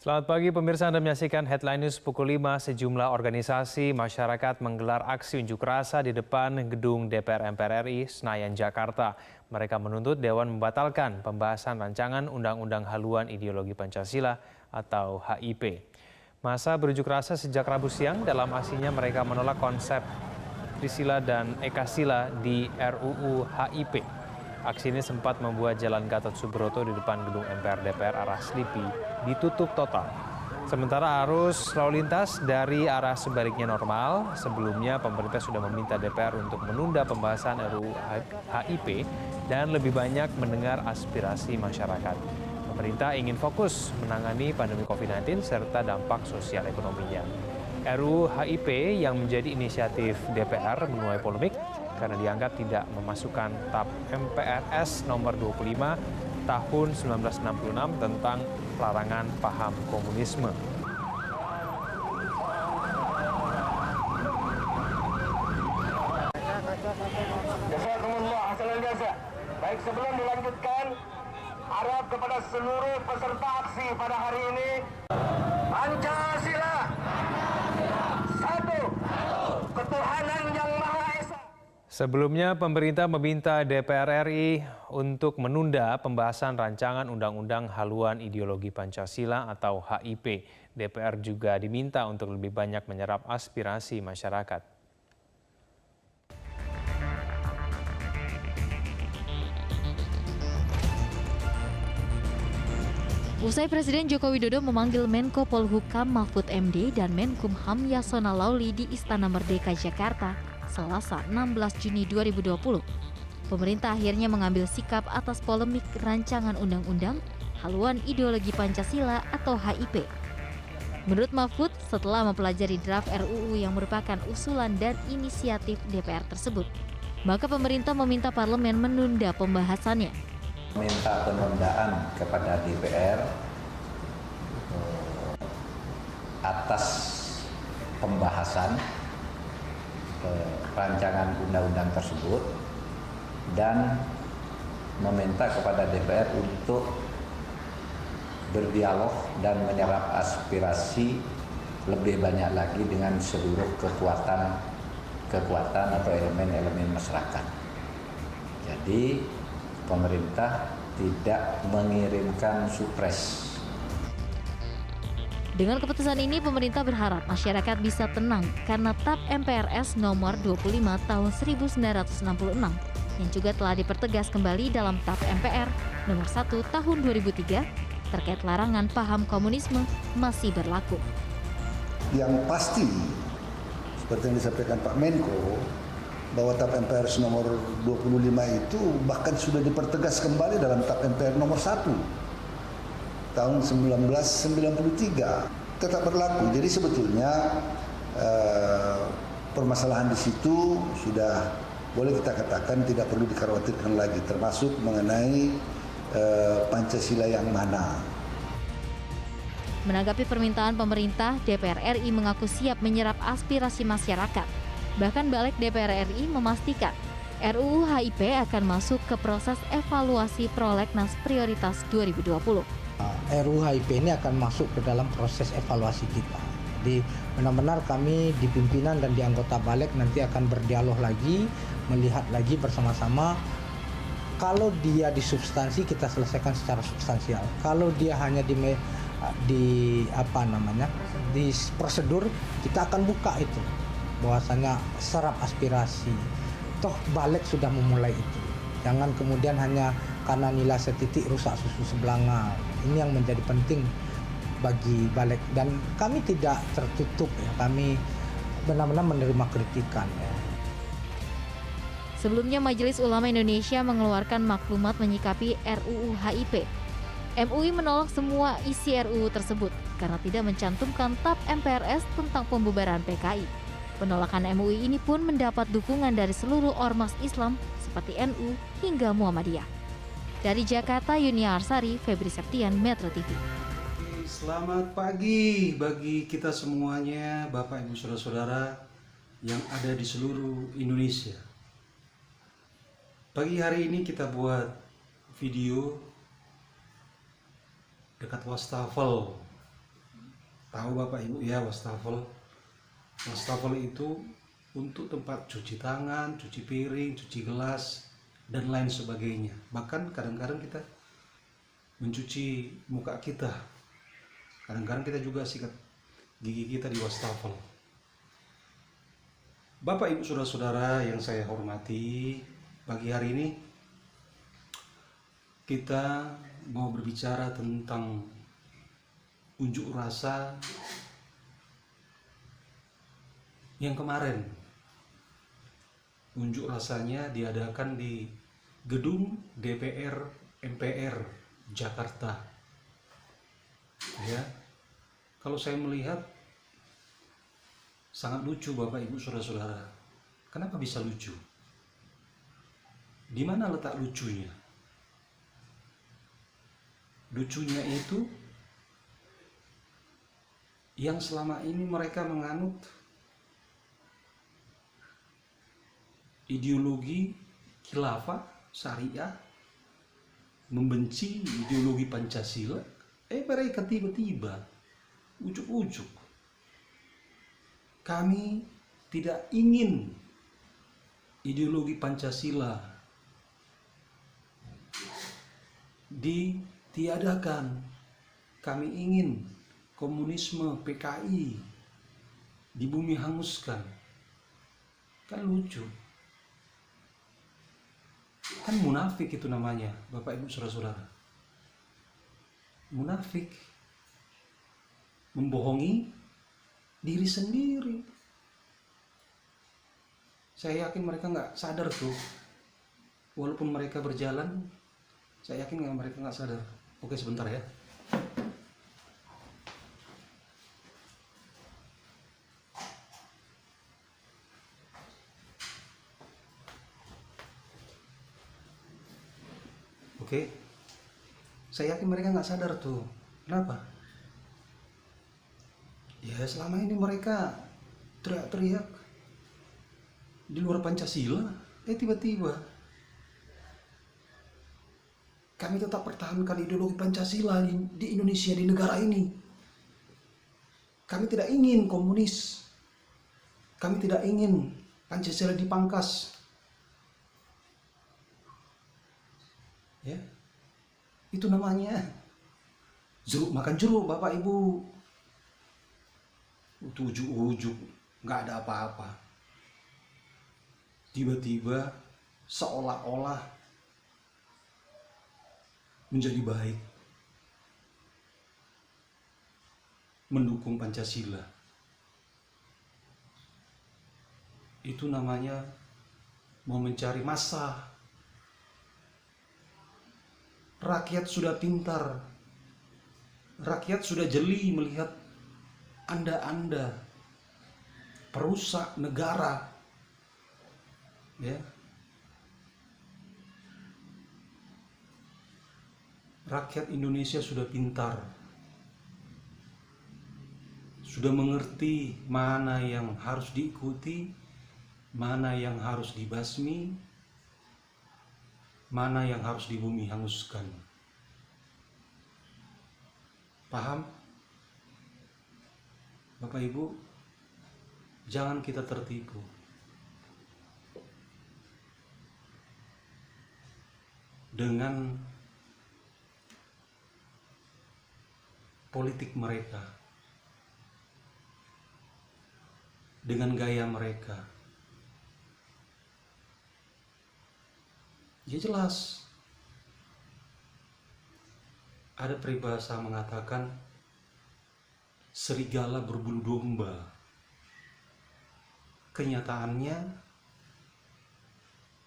Selamat pagi pemirsa, Anda menyaksikan Headline News pukul 5. Sejumlah organisasi masyarakat menggelar aksi unjuk rasa di depan gedung DPR MPR RI Senayan, Jakarta. Mereka menuntut Dewan membatalkan pembahasan rancangan Undang-Undang Haluan Ideologi Pancasila atau HIP. Massa berunjuk rasa sejak Rabu siang. Dalam aksinya mereka menolak konsep Trisila dan Ekasila di RUU HIP. Aksi ini sempat membuat Jalan Gatot Subroto di depan gedung MPR DPR arah Slipi ditutup total. Sementara arus lalu lintas dari arah sebaliknya normal. Sebelumnya pemerintah sudah meminta DPR untuk menunda pembahasan RUU HIP dan lebih banyak mendengar aspirasi masyarakat. Pemerintah ingin fokus menangani pandemi COVID-19 serta dampak sosial ekonominya. RUU HIP yang menjadi inisiatif DPR menuai polemik karena dianggap tidak memasukkan TAP MPRS nomor 25 tahun 1966 tentang pelarangan paham komunisme. Baik, sebelum dilanjutkan, harap kepada seluruh peserta aksi pada hari ini, Pancasila, satu, ketuhanan yang Maha Esa. Sebelumnya, pemerintah meminta DPR RI untuk menunda pembahasan rancangan Undang-Undang Haluan Ideologi Pancasila atau HIP. DPR juga diminta untuk lebih banyak menyerap aspirasi masyarakat. Usai Presiden Joko Widodo memanggil Menko Polhukam Mahfud MD dan Menkumham Yasona Lauli di Istana Merdeka, Jakarta, Selasa 16 Juni 2020. Pemerintah akhirnya mengambil sikap atas polemik rancangan Undang-Undang Haluan Ideologi Pancasila atau HIP. Menurut Mahfud, setelah mempelajari draft RUU yang merupakan usulan dan inisiatif DPR tersebut, maka pemerintah meminta parlemen menunda pembahasannya. Minta penundaan kepada DPR atas pembahasan rancangan undang-undang tersebut dan meminta kepada DPR untuk berdialog dan menyerap aspirasi lebih banyak lagi dengan seluruh kekuatan atau elemen-elemen masyarakat. Jadi pemerintah tidak mengirimkan supres. Dengan keputusan ini, pemerintah berharap masyarakat bisa tenang karena TAP MPRS nomor 25 tahun 1966 yang juga telah dipertegas kembali dalam TAP MPR nomor 1 tahun 2003 terkait larangan paham komunisme masih berlaku. Yang pasti, seperti yang disampaikan Pak Menko, bahwa TAP MPRS nomor 25 itu bahkan sudah dipertegas kembali dalam TAP MPR nomor 1 tahun 1993 tetap berlaku. Jadi sebetulnya permasalahan di situ sudah boleh kita katakan tidak perlu dikhawatirkan lagi, termasuk mengenai Pancasila yang mana. Menanggapi permintaan pemerintah, DPR RI mengaku siap menyerap aspirasi masyarakat. Bahkan Balik DPR RI memastikan RUU HIP akan masuk ke proses evaluasi prolegnas prioritas 2020. RUU HIP ini akan masuk ke dalam proses evaluasi kita. Jadi benar-benar kami di pimpinan dan di anggota Balik nanti akan berdialog lagi, melihat lagi bersama-sama. Kalau dia di substansi kita selesaikan secara substansial. Kalau dia hanya di prosedur, kita akan buka itu. Bahwasanya serap aspirasi. Toh Balik sudah memulai itu. Jangan kemudian hanya karena nilai setitik rusak susu sebelanga. Ini yang menjadi penting bagi Balik, dan kami tidak tertutup ya. Kami benar-benar menerima kritikan ya. Sebelumnya Majelis Ulama Indonesia mengeluarkan maklumat menyikapi RUU HIP. MUI menolak semua isi RUU tersebut karena tidak mencantumkan TAP MPRS tentang pembubaran PKI. Penolakan MUI ini pun mendapat dukungan dari seluruh ormas Islam seperti NU hingga Muhammadiyah. Dari Jakarta, Yunia Arsari, Febri Septian, Metro TV. Selamat pagi bagi kita semuanya, Bapak Ibu Saudara-saudara yang ada di seluruh Indonesia. Pagi hari ini kita buat video dekat wastafel Tahu Bapak Ibu ya wastafel. Wastafel itu untuk tempat cuci tangan, cuci piring, cuci gelas, dan lain sebagainya. Bahkan kadang-kadang kita mencuci muka kita. Kadang-kadang kita juga sikat gigi kita di wastafel. Bapak Ibu saudara-saudara yang saya hormati, pagi hari ini kita mau berbicara tentang unjuk rasa yang kemarin. Unjuk rasanya diadakan di gedung DPR MPR Jakarta. Ya, kalau saya melihat sangat lucu Bapak Ibu saudara-saudara. Kenapa bisa lucu? Di mana letak lucunya? Lucunya itu yang selama ini mereka menganut ideologi khilafah syariah, membenci ideologi Pancasila, mereka tiba-tiba ujuk-ujuk kami tidak ingin ideologi Pancasila ditiadakan, kami ingin komunisme PKI di bumi hanguskan. Kan lucu, kan munafik itu namanya Bapak Ibu saudara-saudara. Munafik, membohongi diri sendiri. Saya yakin mereka nggak sadar tuh, walaupun mereka berjalan, saya yakin mereka nggak sadar. Oke, sebentar ya. Oke, saya yakin mereka nggak sadar tuh. Kenapa? Ya selama ini mereka teriak-teriak di luar Pancasila, tiba-tiba kami tetap pertahankan ideologi Pancasila di Indonesia, di negara ini. Kami tidak ingin komunis, kami tidak ingin Pancasila dipangkas. Ya, itu namanya jeruk makan jeruk Bapak Ibu. Itu ujuk-ujuk, nggak ada apa-apa. Tiba-tiba seolah-olah menjadi baik, mendukung Pancasila. Itu namanya mau mencari massa. Rakyat sudah pintar, rakyat sudah jeli melihat Anda perusak negara, ya. Rakyat Indonesia sudah pintar, sudah mengerti mana yang harus diikuti, mana yang harus dibasmi, mana yang harus di bumi hanguskan. Paham? Bapak Ibu, jangan kita tertipu. Dengan politik mereka, dengan gaya mereka. Ya jelas, ada peribahasa mengatakan serigala berbulu domba. Kenyataannya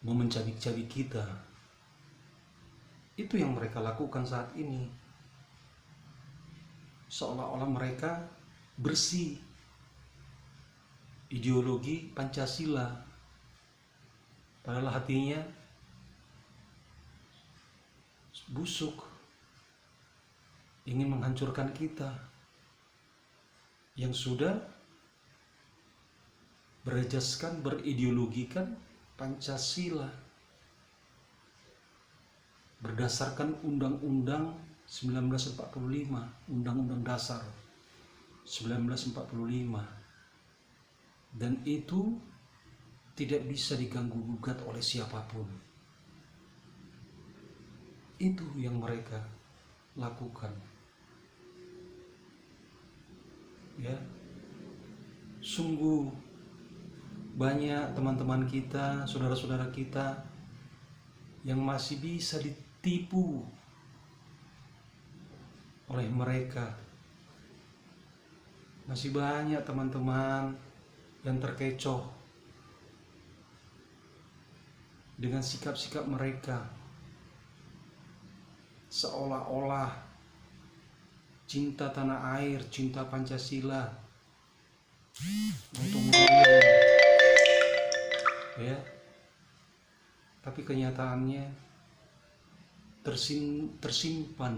mau mencabik-cabik kita. Itu yang mereka lakukan saat ini. Seolah-olah mereka bersih ideologi Pancasila, padahal hatinya busuk, ingin menghancurkan kita yang sudah berajaskan, berideologikan Pancasila berdasarkan Undang-Undang 1945, Undang-Undang Dasar 1945, dan itu tidak bisa diganggu-gugat oleh siapapun. Itu yang mereka lakukan. Ya, sungguh banyak teman-teman kita, saudara-saudara kita yang masih bisa ditipu oleh mereka. Masih banyak teman-teman yang terkecoh dengan sikap-sikap mereka, seolah-olah cinta tanah air, cinta Pancasila, gotong-royong, ya. Tapi kenyataannya tersimpan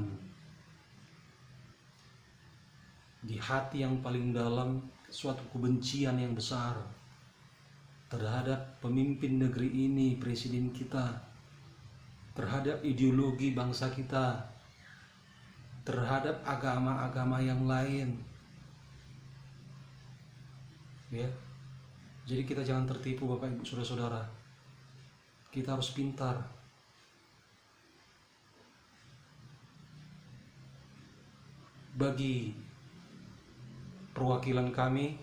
di hati yang paling dalam suatu kebencian yang besar terhadap pemimpin negeri ini, presiden kita, terhadap ideologi bangsa kita, terhadap agama-agama yang lain. Ya. Jadi kita jangan tertipu Bapak Ibu Saudara-saudara. Kita harus pintar. Bagi perwakilan kami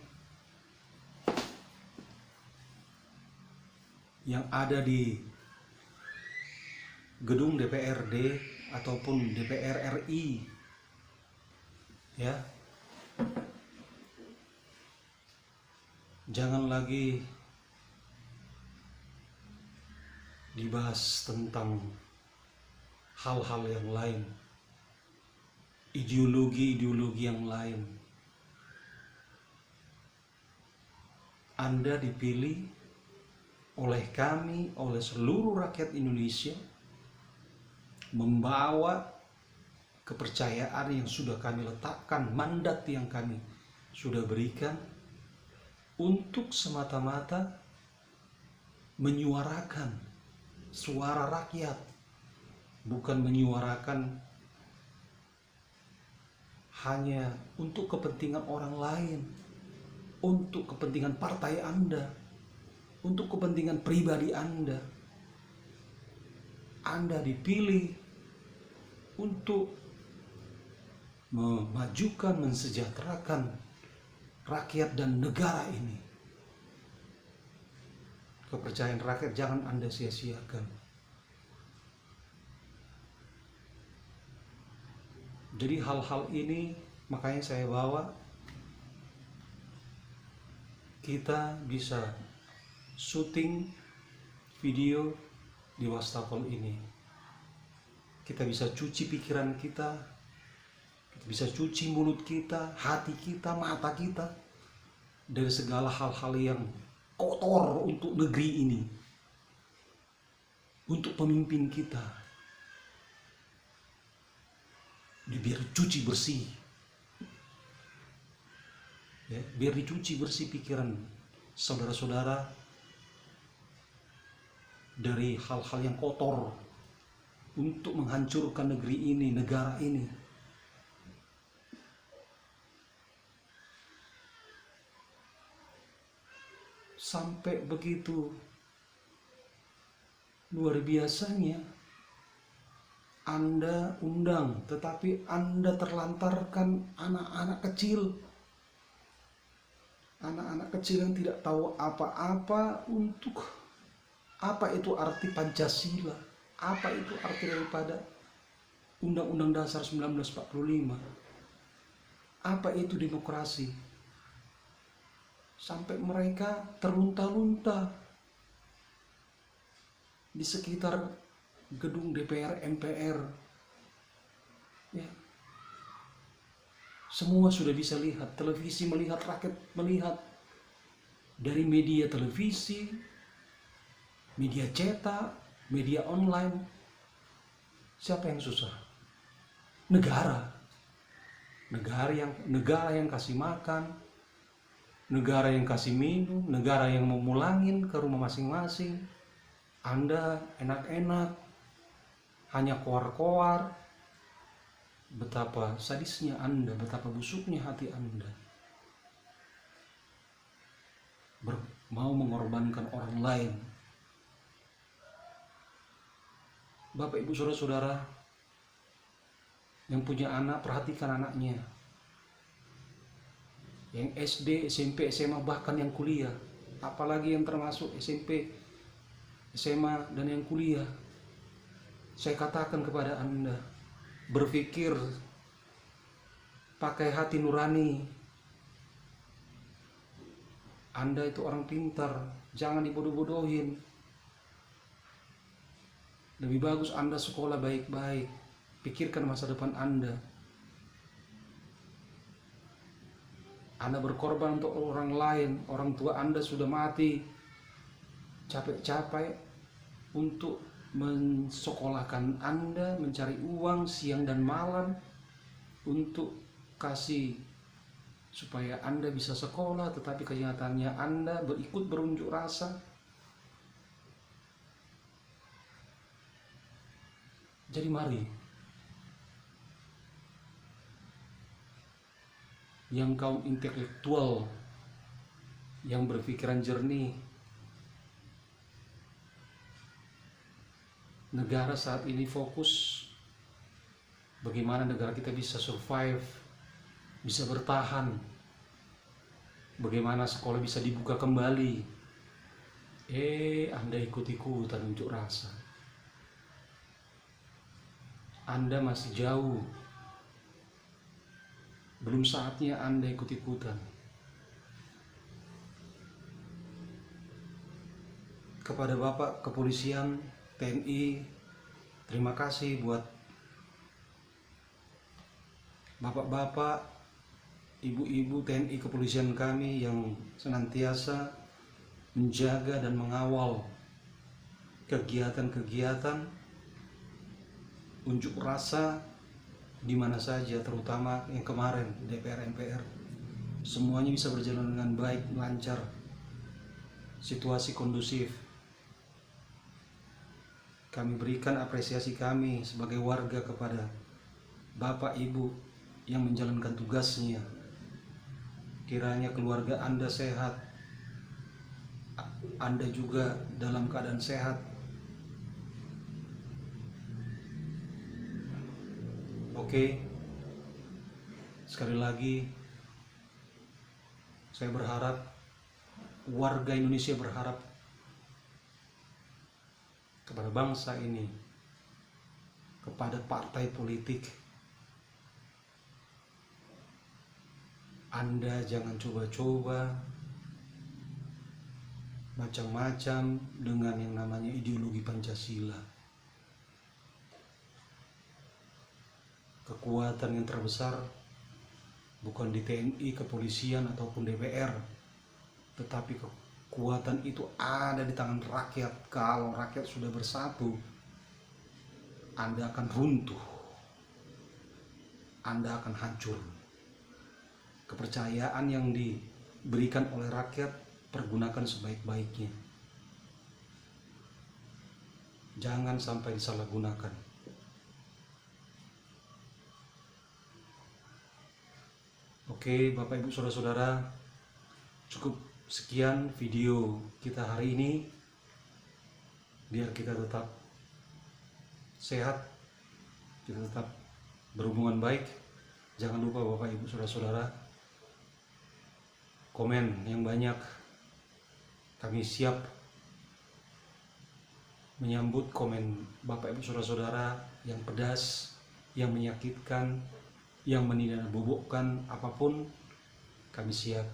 yang ada di gedung DPRD ataupun DPR RI, ya, jangan lagi dibahas tentang hal-hal yang lain, ideologi-ideologi yang lain. Anda dipilih oleh kami, oleh seluruh rakyat Indonesia, membawa kepercayaan yang sudah kami letakkan, mandat yang kami sudah berikan untuk semata-mata menyuarakan suara rakyat, bukan menyuarakan hanya untuk kepentingan orang lain, untuk kepentingan partai Anda, untuk kepentingan pribadi Anda. Anda dipilih untuk memajukan, mensejahterakan rakyat dan negara ini. Kepercayaan rakyat jangan Anda sia-siakan. Jadi hal-hal ini makanya saya bawa, kita bisa syuting video di wastafel ini. Kita bisa cuci pikiran kita, kita bisa cuci mulut kita, hati kita, mata kita dari segala hal-hal yang kotor untuk negeri ini, untuk pemimpin kita. Biar cuci bersih, ya, biar dicuci bersih pikiran saudara-saudara dari hal-hal yang kotor untuk menghancurkan negeri ini, negara ini. Sampai begitu luar biasanya Anda undang, tetapi Anda terlantarkan anak-anak kecil. Anak-anak kecil yang tidak tahu apa-apa untuk apa itu arti Pancasila, apa itu arti daripada Undang-Undang Dasar 1945, apa itu demokrasi. Sampai mereka terlunta-lunta di sekitar gedung DPR, MPR. Ya. Semua sudah bisa lihat, televisi melihat, rakyat melihat. Dari media televisi, media cetak, media online. Siapa yang susah? Negara. Negara yang kasih makan, negara yang kasih minum, negara yang mau mulangin ke rumah masing-masing. Anda enak-enak, hanya koar-koar. Betapa sadisnya Anda, betapa busuknya hati Anda. mau mengorbankan orang lain. Bapak Ibu Saudara-saudara yang punya anak, perhatikan anaknya. Yang SD, SMP, SMA, bahkan yang kuliah, apalagi yang termasuk SMP, SMA, dan yang kuliah. Saya katakan kepada Anda, berpikir pakai hati nurani. Anda itu orang pintar, jangan dibodoh-bodohin. Lebih bagus Anda sekolah baik-baik, pikirkan masa depan Anda. Anda berkorban untuk orang lain, orang tua Anda sudah mati, capek-capek untuk mensekolahkan Anda, mencari uang siang dan malam untuk kasih supaya Anda bisa sekolah, tetapi kenyataannya Anda ikut berunjuk rasa. Jadi mari, yang kaum intelektual, yang berpikiran jernih, negara saat ini fokus bagaimana negara kita bisa survive, bisa bertahan, bagaimana sekolah bisa dibuka kembali. Anda ikut-ikutan unjuk rasa. Anda masih jauh, belum saatnya Anda ikut-ikutan. Kepada Bapak Kepolisian, TNI, terima kasih buat Bapak-bapak, Ibu-ibu TNI Kepolisian kami yang senantiasa menjaga dan mengawal kegiatan-kegiatan unjuk rasa di mana saja, terutama yang kemarin DPR MPR. Semuanya bisa berjalan dengan baik, lancar, situasi kondusif. Kami berikan apresiasi kami sebagai warga kepada Bapak Ibu yang menjalankan tugasnya. Kiranya keluarga Anda sehat, Anda juga dalam keadaan sehat. Oke, sekali lagi saya berharap, warga Indonesia berharap kepada bangsa ini, kepada partai politik, Anda jangan coba-coba macam-macam dengan yang namanya ideologi Pancasila. Kekuatan yang terbesar bukan di TNI, kepolisian, ataupun DPR, tetapi kekuatan itu ada di tangan rakyat. Kalau rakyat sudah bersatu, Anda akan runtuh, Anda akan hancur. Kepercayaan yang diberikan oleh rakyat, pergunakan sebaik-baiknya. Jangan sampai disalahgunakan. Oke, Bapak Ibu Saudara-saudara, cukup sekian video kita hari ini. Biar kita tetap sehat, kita tetap berhubungan baik. Jangan lupa Bapak Ibu Saudara-saudara, komen yang banyak. Kami siap menyambut komen Bapak Ibu Saudara-saudara yang pedas, yang menyakitkan, yang menidakbobokkan, apapun. Kami siap.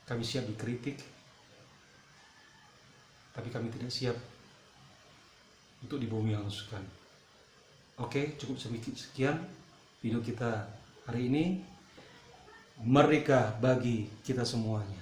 Kami siap dikritik, tapi kami tidak siap untuk dibumi haluskan. Oke, cukup sekian video kita hari ini. Merdeka bagi kita semuanya.